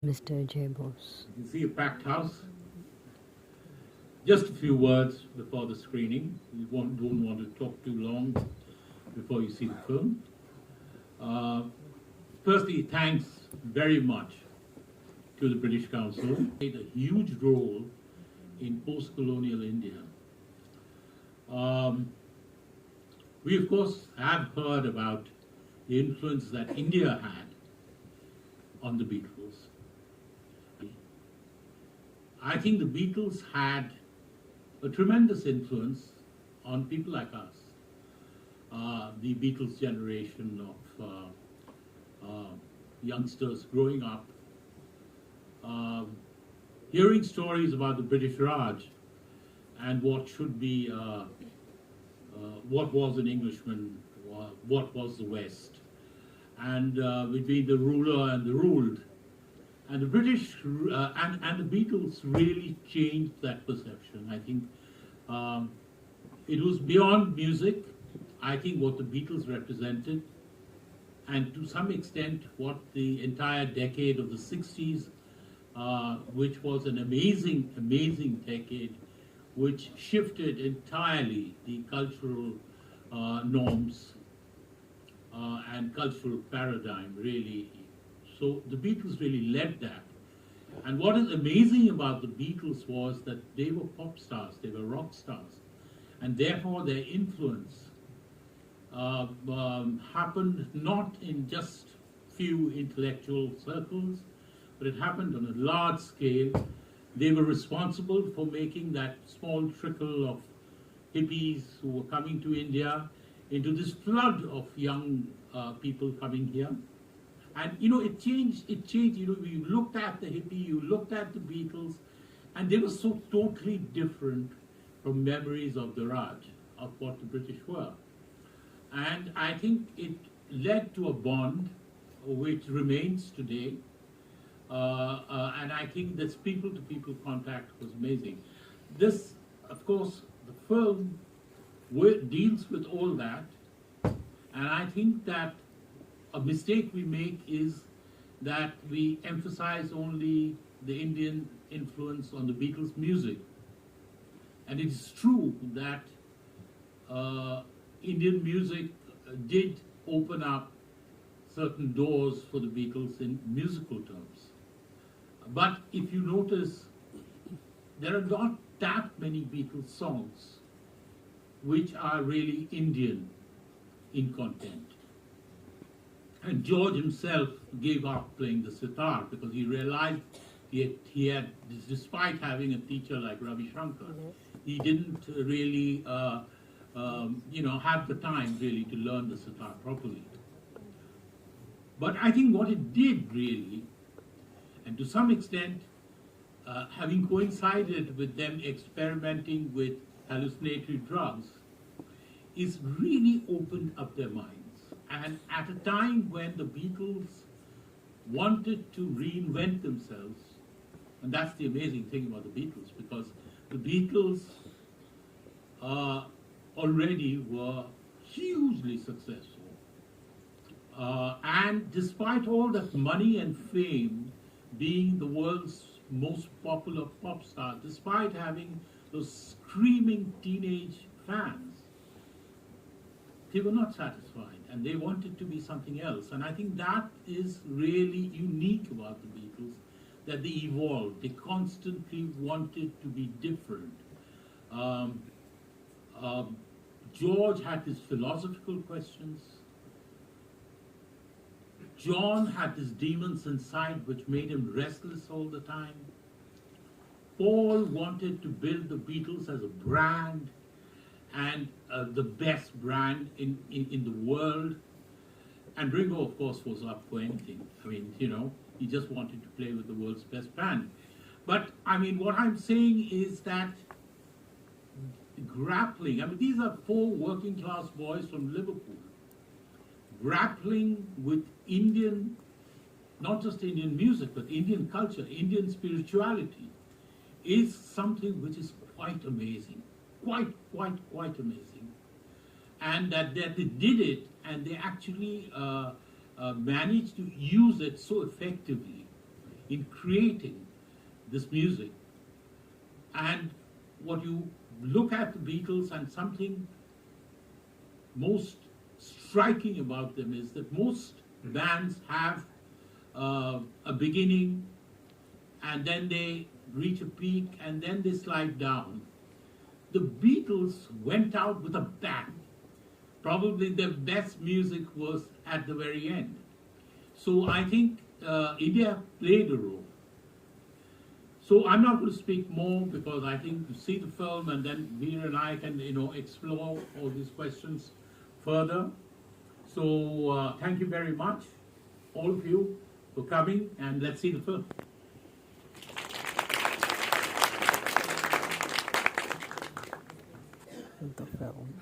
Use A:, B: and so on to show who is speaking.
A: Bose.
B: You can see a packed house. Just a few words before the screening. You don't want to talk too long before you see the film. Uh, Firstly, thanks very much to the British Council. Played a huge role in post-colonial India. We, of course, have heard about the influence that India had on the Beatles. I think the Beatles had a tremendous influence on people like us, the Beatles generation of youngsters growing up, hearing stories about the British Raj and what should be, what was an Englishman, what was the West, and between the ruler and the ruled. And the British and the Beatles really changed that perception. I think it was beyond music. I think what the Beatles represented, and to some extent what the entire decade of the 60s, which was an amazing, amazing decade, which shifted entirely the cultural norms and cultural paradigm, really. So the Beatles really led that. And what is amazing about the Beatles was that they were pop stars, they were rock stars. And therefore their influence happened not in just few intellectual circles, but it happened on a large scale. They were responsible for making that small trickle of hippies who were coming to India into this flood of young people coming here. And it changed, you looked at the hippie, you looked at the Beatles, and they were so totally different from memories of the Raj, of what the British were. And I think it led to a bond which remains today. And I think this people-to-people contact was amazing. This, of course, the film deals with all that. And I think that a mistake we make is that we emphasize only the Indian influence on the Beatles' music. And it is true that Indian music did open up certain doors for the Beatles in musical terms. But if you notice, there are not that many Beatles songs which are really Indian in content. And George himself gave up playing the sitar because he realized he had, despite having a teacher like Ravi Shankar, he didn't really, have the time really to learn the sitar properly. But I think what it did really, and to some extent, having coincided with them experimenting with hallucinatory drugs, is really opened up their minds. And at a time when the Beatles wanted to reinvent themselves, and that's the amazing thing about the Beatles, because the Beatles already were hugely successful. And despite all that money and fame, being the world's most popular pop star, despite having those screaming teenage fans, they were not satisfied, and they wanted to be something else. And I think that is really unique about the Beatles, that they evolved. They constantly wanted to be different. George had his philosophical questions. John had his demons inside, which made him restless all the time. Paul wanted to build the Beatles as a brand, and the best brand in the world. And Ringo, of course, was up for anything. I mean, he just wanted to play with the world's best band. But, I mean, what I'm saying is that grappling, these are 4 working class boys from Liverpool, grappling with Indian, not just Indian music, but Indian culture, Indian spirituality, is something which is quite amazing. Quite amazing. And that they did it, and they actually managed to use it so effectively in creating this music. And what you look at the Beatles, and something most striking about them is that most bands have a beginning, and then they reach a peak, and then they slide down. The Beatles went out with a bang. Probably their best music was at the very end. So I think India played a role. So I'm not going to speak more, because I think you see the film, and then Veer and I can, explore all these questions further. So thank you very much, all of you, for coming, and let's see the film.
A: The film.